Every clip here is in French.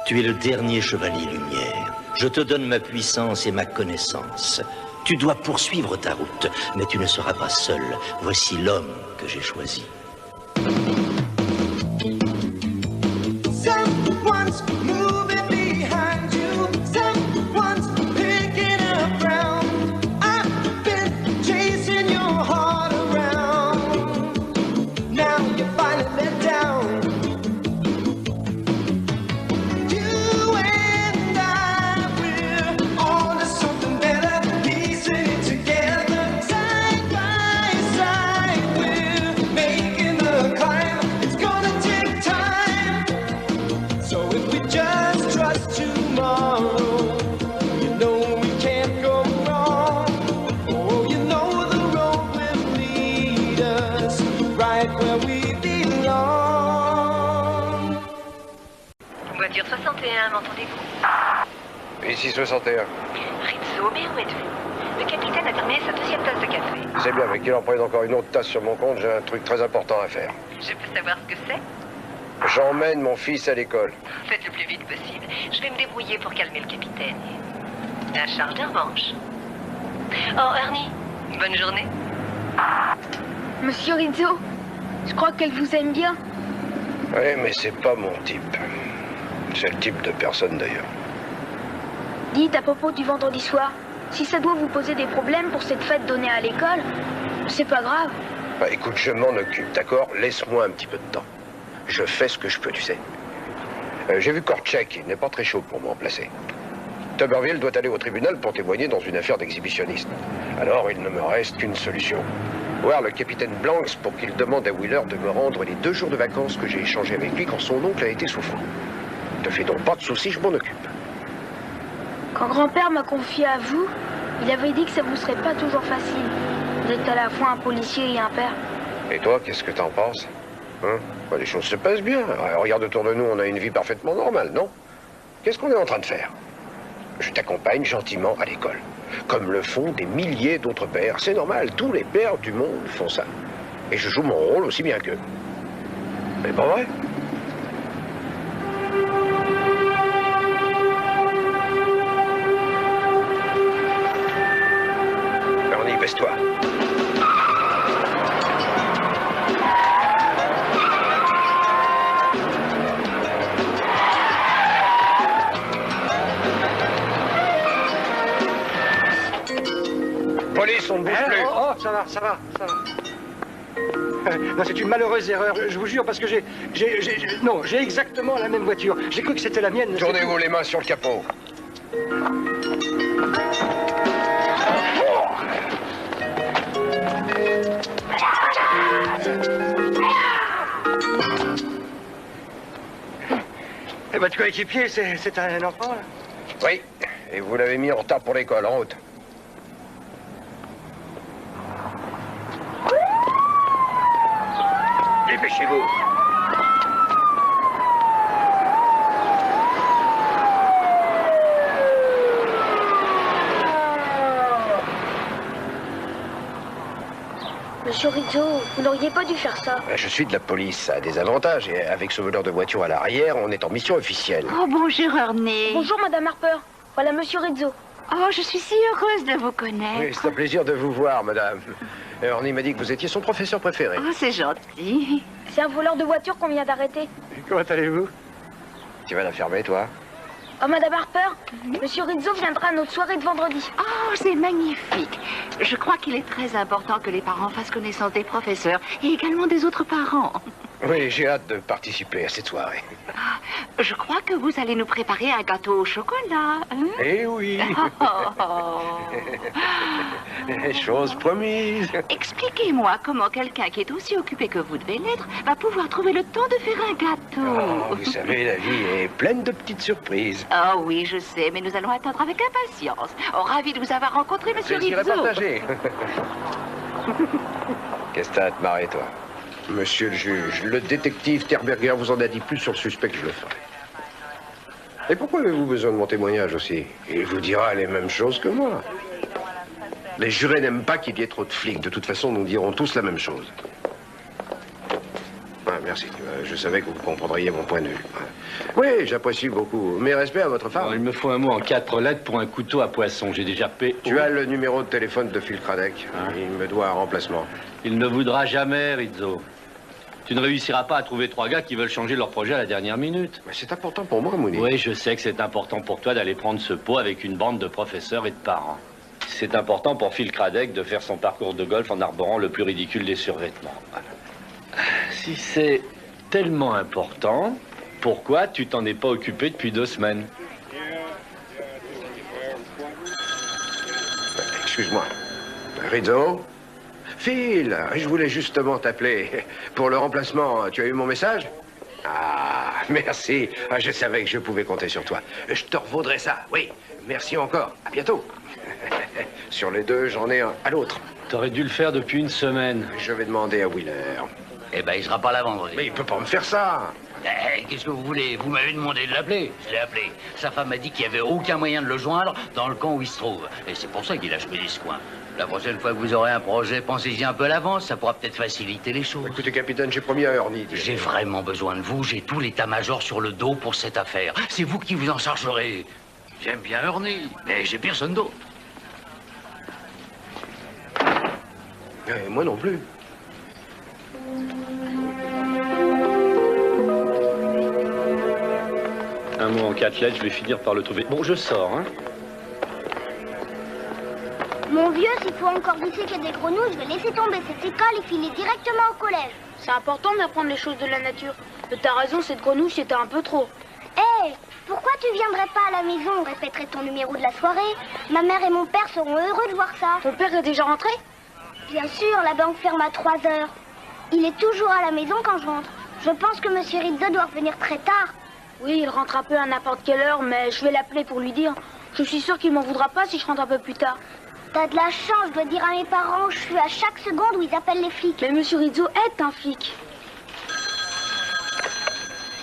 Tu es le dernier chevalier lumière. Je te donne ma puissance et ma connaissance. Tu dois poursuivre ta route, mais tu ne seras pas seul. Voici l'homme que j'ai choisi. Voiture 61, m'entendez-vous? Ici 61. Rizzo, mais où êtes-vous? Le capitaine a terminé sa deuxième tasse de café. C'est bien, mais qu'il en prenne encore une autre tasse sur mon compte, j'ai un truc très important à faire. Je peux savoir ce que c'est? J'emmène mon fils à l'école. Faites le plus vite possible. Je vais me débrouiller pour calmer le capitaine. La charge de revanche. Oh, Ernie, bonne journée. Monsieur Rizzo, je crois qu'elle vous aime bien. Oui, mais c'est pas mon type. C'est le type de personne, d'ailleurs. Dites à propos du vendredi soir, si ça doit vous poser des problèmes pour cette fête donnée à l'école, c'est pas grave. Bah écoute, je m'en occupe, d'accord? Laisse-moi un petit peu de temps. Je fais ce que je peux, tu sais. J'ai vu Kortchek, il n'est pas très chaud pour me remplacer. Tuberville doit aller au tribunal pour témoigner dans une affaire d'exhibitionniste. Alors, il ne me reste qu'une solution. Voir le capitaine Blanks pour qu'il demande à Wheeler de me rendre les 2 jours de vacances que j'ai échangés avec lui quand son oncle a été souffrant. Ne fais donc pas de soucis, je m'en occupe. Quand grand-père m'a confié à vous, il avait dit que ça vous serait pas toujours facile. Vous êtes à la fois un policier et un père. Et toi, qu'est-ce que t'en penses? Hein? Bah, les choses se passent bien. Regarde autour de nous, on a une vie parfaitement normale, non? Qu'est-ce qu'on est en train de faire? Je t'accompagne gentiment à l'école. Comme le font des milliers d'autres pères. C'est normal, tous les pères du monde font ça. Et je joue mon rôle aussi bien qu'eux. Mais pas vrai? Ernie, baisse-toi. Police, on ne bouge plus. Oh, ça va. Non, c'est une malheureuse erreur, je vous jure, parce que j'ai exactement la même voiture. J'ai cru que c'était la mienne. Tournez-vous les mains sur le capot. Et votre coéquipier, c'est un enfant, là? Oui, et vous l'avez mis en retard pour l'école, en route. Dépêchez-vous. Monsieur Rizzo, vous n'auriez pas dû faire ça. Je suis de la police, ça a des avantages. Et avec ce voleur de voiture à l'arrière, on est en mission officielle. Oh, bonjour, Ernie. Bonjour, Madame Harper. Voilà Monsieur Rizzo. Oh, je suis si heureuse de vous connaître. Oui, c'est un plaisir de vous voir, madame. Ernie m'a dit que vous étiez son professeur préféré. Oh, c'est gentil. C'est un voleur de voiture qu'on vient d'arrêter. Comment allez-vous? Tu vas la fermer, toi? Oh, Madame Harper, Monsieur Rizzo viendra à notre soirée de vendredi. Oh, c'est magnifique. Je crois qu'il est très important que les parents fassent connaissance des professeurs et également des autres parents. Oui, j'ai hâte de participer à cette soirée. Je crois que vous allez nous préparer un gâteau au chocolat. Hein? Eh oui. Chose promise. Expliquez-moi comment quelqu'un qui est aussi occupé que vous devez l'être va pouvoir trouver le temps de faire un gâteau. Oh, vous savez, la vie est pleine de petites surprises. Oh oui, je sais, mais nous allons attendre avec impatience. Oh, ravi de vous avoir rencontré, Monsieur Plaisir à Rizzo. partager. Qu'est-ce que t'as à te marrer, toi? Monsieur le juge, le détective Terberger vous en a dit plus sur le suspect que je le ferai. Et pourquoi avez-vous besoin de mon témoignage aussi? Il vous dira les mêmes choses que moi. Les jurés n'aiment pas qu'il y ait trop de flics. De toute façon, nous dirons tous la même chose. Ouais, merci. Je savais que vous comprendriez mon point de vue. Oui, j'apprécie beaucoup. Mes respects à votre femme. Alors, il me faut un mot en 4 lettres pour un couteau à poisson. J'ai déjà payé. Tu as le numéro de téléphone de Phil Craddock. Hein? Il me doit un remplacement. Il ne voudra jamais, Rizzo. Tu ne réussiras pas à trouver 3 gars qui veulent changer leur projet à la dernière minute. Mais c'est important pour moi, Mooney. Oui, je sais que c'est important pour toi d'aller prendre ce pot avec une bande de professeurs et de parents. C'est important pour Phil Craddock de faire son parcours de golf en arborant le plus ridicule des survêtements. Si c'est tellement important, pourquoi tu t'en es pas occupé depuis 2 semaines? Excuse-moi. Rizzo? Phil, je voulais justement t'appeler. Pour le remplacement, tu as eu mon message? Ah, merci. Ah, je savais que je pouvais compter sur toi. Je te revaudrai ça, oui. Merci encore. À bientôt. Sur les 2, j'en ai un à l'autre. T'aurais dû le faire depuis 1 semaine. Je vais demander à Wheeler. Eh ben, il sera pas là vendredi. Mais il peut pas me faire ça. Qu'est-ce que vous voulez? Vous m'avez demandé de l'appeler. Je l'ai appelé. Sa femme m'a dit qu'il n'y avait aucun moyen de le joindre dans le camp où il se trouve. Et c'est pour ça qu'il a choisi ce coin. La prochaine fois que vous aurez un projet, pensez-y un peu à l'avance. Ça pourra peut-être faciliter les choses. Écoutez, capitaine, j'ai promis à Ernie. J'ai vraiment besoin de vous. J'ai tout l'état-major sur le dos pour cette affaire. C'est vous qui vous en chargerez. J'aime bien Ernie, mais j'ai personne d'autre. Moi non plus. Un mot en 4 lettres, je vais finir par le trouver. Bon, je sors, hein. Mon vieux, s'il faut encore disséquer des grenouilles, je vais laisser tomber cette école et filer directement au collège. C'est important d'apprendre les choses de la nature. Mais t'as raison, cette grenouille, c'était un peu trop. Hé, pourquoi tu viendrais pas à la maison? On répéterait ton numéro de la soirée. Ma mère et mon père seront heureux de voir ça. Ton père est déjà rentré? Bien sûr, la banque ferme à 3 heures. Il est toujours à la maison quand je rentre. Je pense que Monsieur Rizzo doit revenir très tard. Oui, il rentre un peu à n'importe quelle heure, mais je vais l'appeler pour lui dire. Je suis sûre qu'il m'en voudra pas si je rentre un peu plus tard. T'as de la chance, je dois dire à mes parents, je suis à chaque seconde où ils appellent les flics. Mais Monsieur Rizzo est un flic.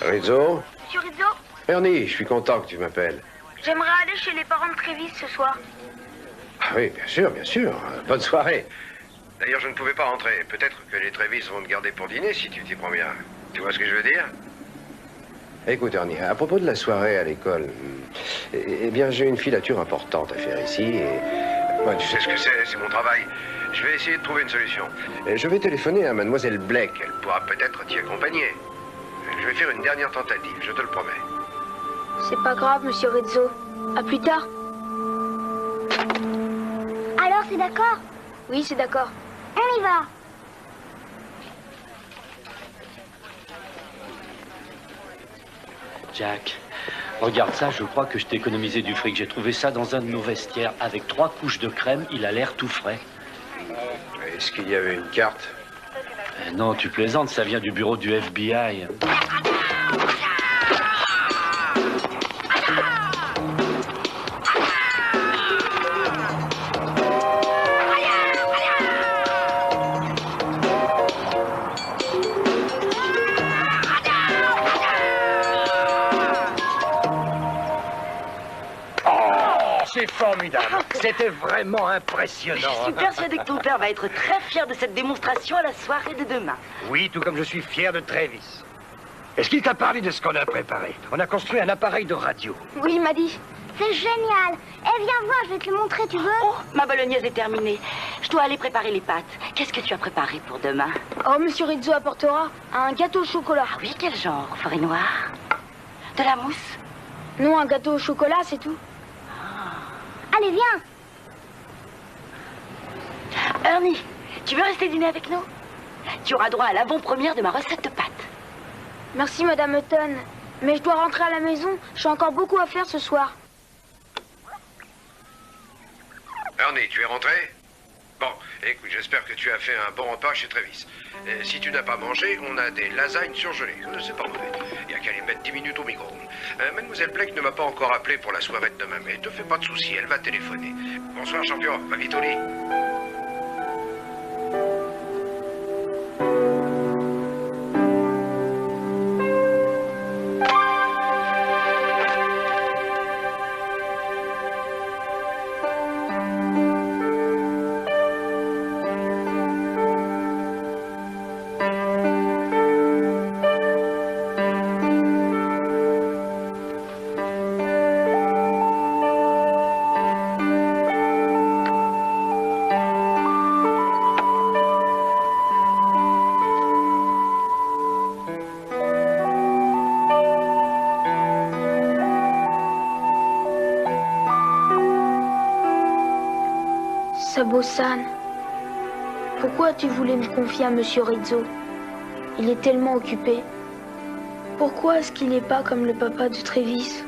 Rizzo? Monsieur Rizzo, Ernie, je suis content que tu m'appelles. j'aimerais aller chez les parents de Trévis ce soir. Ah oui, bien sûr, bien sûr. Bonne soirée. D'ailleurs, je ne pouvais pas rentrer. Peut-être que les Trévis vont te garder pour dîner si tu t'y prends bien. Tu vois ce que je veux dire? Écoute, Ernie, à propos de la soirée à l'école, eh bien, j'ai une filature importante à faire ici et... Ouais, tu sais ce que c'est mon travail. Je vais essayer de trouver une solution. Et je vais téléphoner à mademoiselle Blake. Elle pourra peut-être t'y accompagner. Je vais faire une dernière tentative, je te le promets. C'est pas grave, Monsieur Rizzo. À plus tard. Alors, c'est d'accord? Oui, c'est d'accord. On y va. Jack, regarde ça, je crois que je t'ai économisé du fric. J'ai trouvé ça dans un de nos vestiaires. Avec 3 couches de crème, il a l'air tout frais. Est-ce qu'il y avait une carte? Non, tu plaisantes, ça vient du bureau du FBI. C'est formidable. C'était vraiment impressionnant. Je suis persuadé que ton père va être très fier de cette démonstration à la soirée de demain. Oui, tout comme je suis fier de Travis. Est-ce qu'il t'a parlé de ce qu'on a préparé? On a construit un appareil de radio. Oui, il m'a dit. C'est génial. Eh, viens voir, je vais te le montrer, tu veux? Oh, ma bolognaise est terminée. Je dois aller préparer les pâtes. Qu'est-ce que tu as préparé pour demain? Oh, Monsieur Rizzo apportera un gâteau au chocolat. Ah oui, quel genre? Forêt noire? De la mousse? Non, un gâteau au chocolat, c'est tout. Allez, viens. Ernie, tu veux rester dîner avec nous? Tu auras droit à l'avant-première de ma recette de pâtes. Merci, Madame Hutton. Mais je dois rentrer à la maison. J'ai encore beaucoup à faire ce soir. Ernie, tu es rentré? Bon, écoute, j'espère que tu as fait un bon repas chez Travis. Si tu n'as pas mangé, on a des lasagnes surgelées. C'est pas mauvais. Il n'y a qu'à les mettre 10 minutes au micro-ondes. Mademoiselle Blake ne m'a pas encore appelé pour la soirée de demain, mais te fais pas de soucis, elle va téléphoner. Bonsoir, champion. Va vite au lit. Sabo-san, pourquoi tu voulais me confier à Monsieur Rizzo? Il est tellement occupé. Pourquoi est-ce qu'il n'est pas comme le papa de Trévis?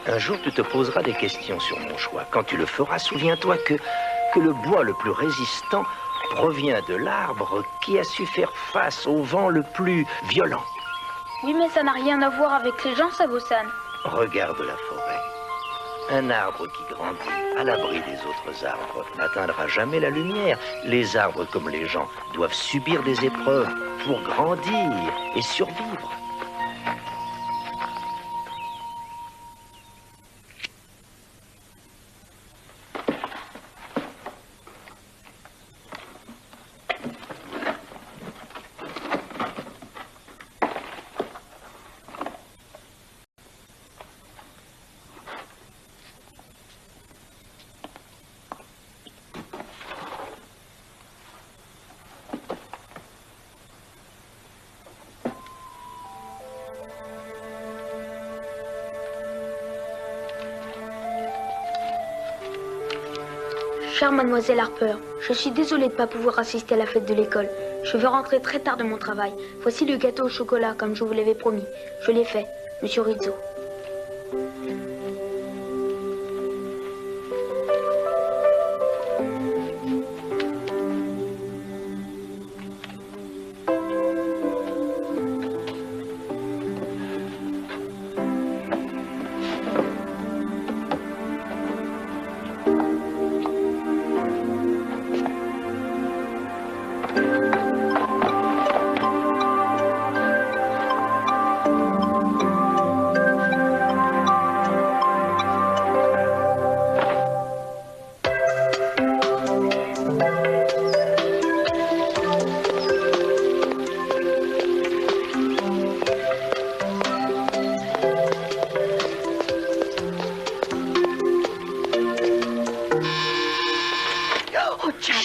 Un jour, tu te poseras des questions sur mon choix. Quand tu le feras, souviens-toi que le bois le plus résistant provient de l'arbre qui a su faire face au vent le plus violent. Oui, mais ça n'a rien à voir avec les gens, Sabo-san. Regarde la forêt. Un arbre qui grandit à l'abri des autres arbres n'atteindra jamais la lumière. Les arbres, comme les gens, doivent subir des épreuves pour grandir et survivre. Chère mademoiselle Harper, je suis désolée de ne pas pouvoir assister à la fête de l'école. Je vais rentrer très tard de mon travail. Voici le gâteau au chocolat, comme je vous l'avais promis. Je l'ai fait, Monsieur Rizzo.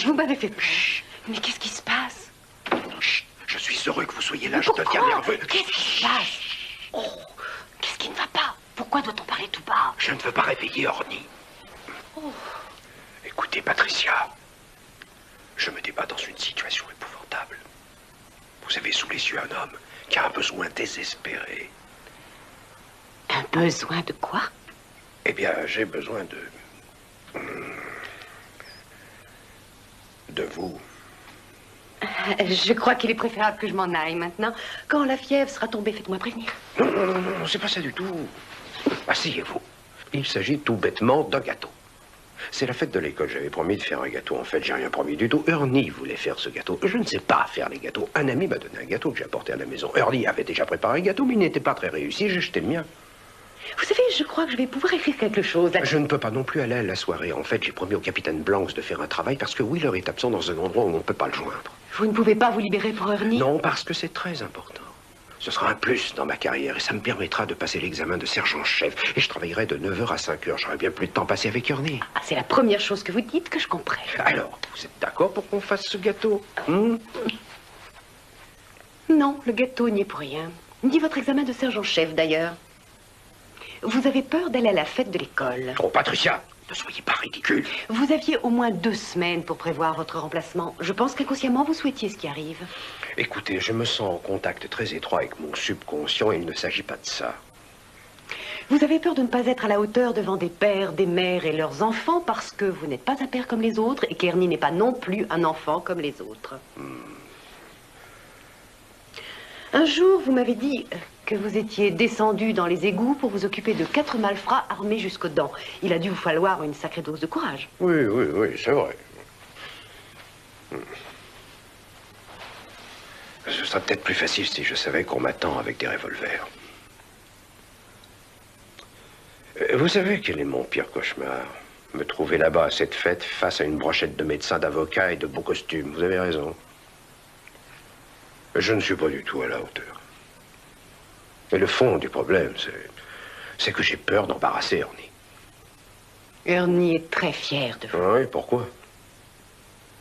Vous m'avez fait peur. Mais qu'est-ce qui se passe? Chut, je suis heureux que vous soyez là, Mais je deviens nerveux. Qu'est-ce qui se passe? Oh, qu'est-ce qui ne va pas? Pourquoi doit-on parler tout bas? Je ne veux pas réveiller Orny. Oh. Écoutez, Patricia, je me débat dans une situation épouvantable. Vous avez sous les yeux un homme qui a un besoin désespéré. Un besoin de quoi? Eh bien, j'ai besoin de vous. Je crois qu'il est préférable que je m'en aille maintenant. Quand la fièvre sera tombée, faites-moi prévenir. Non, c'est pas ça du tout. Asseyez-vous. Il s'agit tout bêtement d'un gâteau. C'est la fête de l'école, j'avais promis de faire un gâteau. En fait, j'ai rien promis du tout. Ernie voulait faire ce gâteau. Je ne sais pas faire les gâteaux. Un ami m'a donné un gâteau que j'ai apporté à la maison. Ernie avait déjà préparé un gâteau, mais il n'était pas très réussi. J'ai jeté le mien. Vous savez, je crois que je vais pouvoir écrire quelque chose. Je ne peux pas non plus aller à la soirée. En fait, j'ai promis au capitaine Blancs de faire un travail parce que Wheeler est absent dans un endroit où on ne peut pas le joindre. Vous ne pouvez pas vous libérer pour Ernie? Non, parce que c'est très important. Ce sera un plus dans ma carrière et ça me permettra de passer l'examen de sergent-chef. Et je travaillerai de 9h à 5h. J'aurai bien plus de temps passé avec Ernie. Ah, c'est la première chose que vous dites que je comprends. Alors, vous êtes d'accord pour qu'on fasse ce gâteau? Non, le gâteau n'y est pour rien. Ni votre examen de sergent-chef, d'ailleurs. Vous avez peur d'aller à la fête de l'école. Oh, Patricia, ne soyez pas ridicule. Vous aviez au moins 2 semaines pour prévoir votre remplacement. Je pense qu'inconsciemment, vous souhaitiez ce qui arrive. Écoutez, je me sens en contact très étroit avec mon subconscient et il ne s'agit pas de ça. Vous avez peur de ne pas être à la hauteur devant des pères, des mères et leurs enfants parce que vous n'êtes pas un père comme les autres et qu'Ernie n'est pas non plus un enfant comme les autres. Un jour, vous m'avez dit que vous étiez descendu dans les égouts pour vous occuper de 4 malfrats armés jusqu'aux dents. Il a dû vous falloir une sacrée dose de courage. Oui, c'est vrai. Ce serait peut-être plus facile si je savais qu'on m'attend avec des revolvers. Vous savez quel est mon pire cauchemar? Me trouver là-bas à cette fête face à une brochette de médecins, d'avocats et de beaux costumes. Vous avez raison. Je ne suis pas du tout à la hauteur. Mais le fond du problème, c'est que j'ai peur d'embarrasser Ernie. Ernie est très fier de vous. Oui, pourquoi?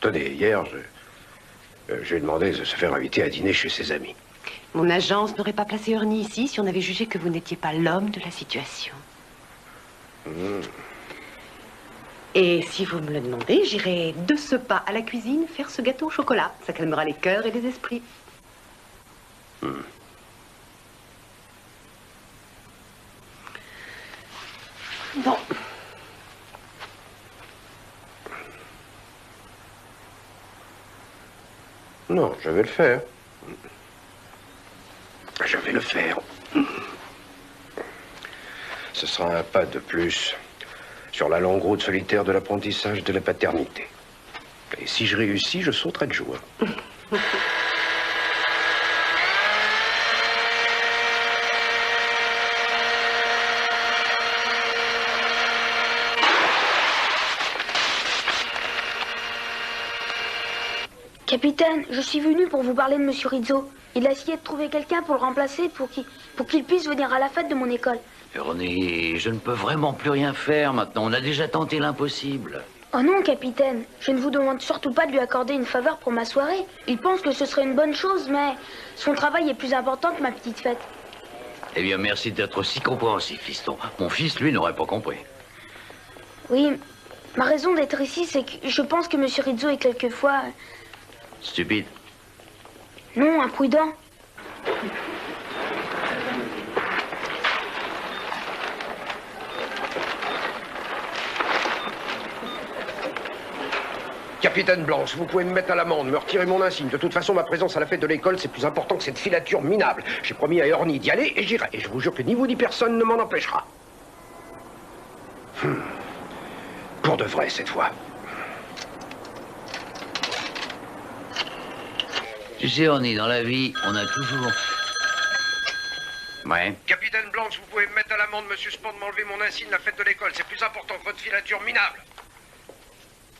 Tenez, hier, je lui ai demandé de se faire inviter à dîner chez ses amis. Mon agence n'aurait pas placé Ernie ici si on avait jugé que vous n'étiez pas l'homme de la situation. Et si vous me le demandez, j'irai de ce pas à la cuisine faire ce gâteau au chocolat. Ça calmera les cœurs et les esprits. Bon. Non, je vais le faire. Je vais le faire. Ce sera un pas de plus sur la longue route solitaire de l'apprentissage de la paternité. Et si je réussis, je sauterai de joie. Capitaine, je suis venu pour vous parler de Monsieur Rizzo. Il a essayé de trouver quelqu'un pour le remplacer pour qu'il puisse venir à la fête de mon école. Ernie, je ne peux vraiment plus rien faire maintenant. On a déjà tenté l'impossible. Oh non, capitaine, je ne vous demande surtout pas de lui accorder une faveur pour ma soirée. Il pense que ce serait une bonne chose, mais son travail est plus important que ma petite fête. Eh bien, merci d'être aussi compréhensif, fiston. Mon fils, lui, n'aurait pas compris. Oui, ma raison d'être ici, c'est que je pense que Monsieur Rizzo est quelquefois... Stupide. Non, imprudent. Capitaine Blanche, vous pouvez me mettre à l'amende, me retirer mon insigne. De toute façon, ma présence à la fête de l'école, c'est plus important que cette filature minable. J'ai promis à Ernie d'y aller et j'irai. Et je vous jure que ni vous ni personne ne m'en empêchera. Pour de vrai, cette fois. Tu sais, Ernie, dans la vie, on a toujours... Ouais. Capitaine Blanche, vous pouvez me mettre à l'amende, me suspendre, m'enlever mon insigne, la fête de l'école. C'est plus important que votre filature minable.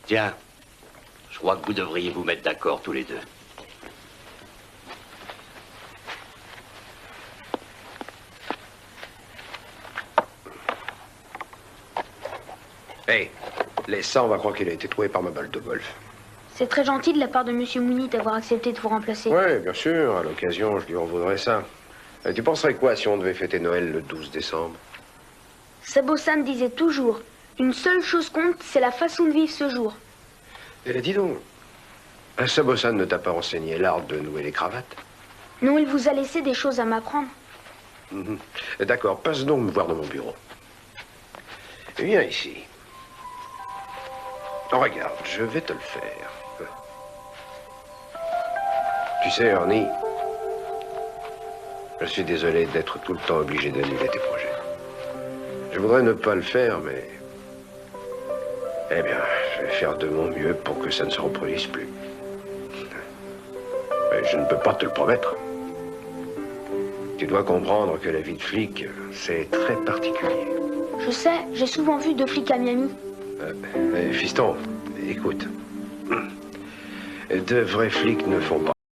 Tiens, je crois que vous devriez vous mettre d'accord tous les deux. Hé, laisse ça, on va croire qu'il a été trouvé par ma balle de golf. C'est très gentil de la part de Monsieur Mouni d'avoir accepté de vous remplacer. Oui, bien sûr, à l'occasion, je lui en voudrais ça. Tu penserais quoi si on devait fêter Noël le 12 décembre? Sabo-san disait toujours, une seule chose compte, c'est la façon de vivre ce jour. Eh, dis donc, Sabo-san ne t'a pas enseigné l'art de nouer les cravates? Non, il vous a laissé des choses à m'apprendre. D'accord, passe donc me voir dans mon bureau. Viens ici. Oh, regarde, je vais te le faire. Tu sais, Ernie, je suis désolé d'être tout le temps obligé d'annuler tes projets. Je voudrais ne pas le faire, mais... Eh bien, je vais faire de mon mieux pour que ça ne se reproduise plus. Mais je ne peux pas te le promettre. Tu dois comprendre que la vie de flic, c'est très particulier. Je sais, j'ai souvent vu deux flics à Miami. Fiston, écoute. De vrais flics ne font pas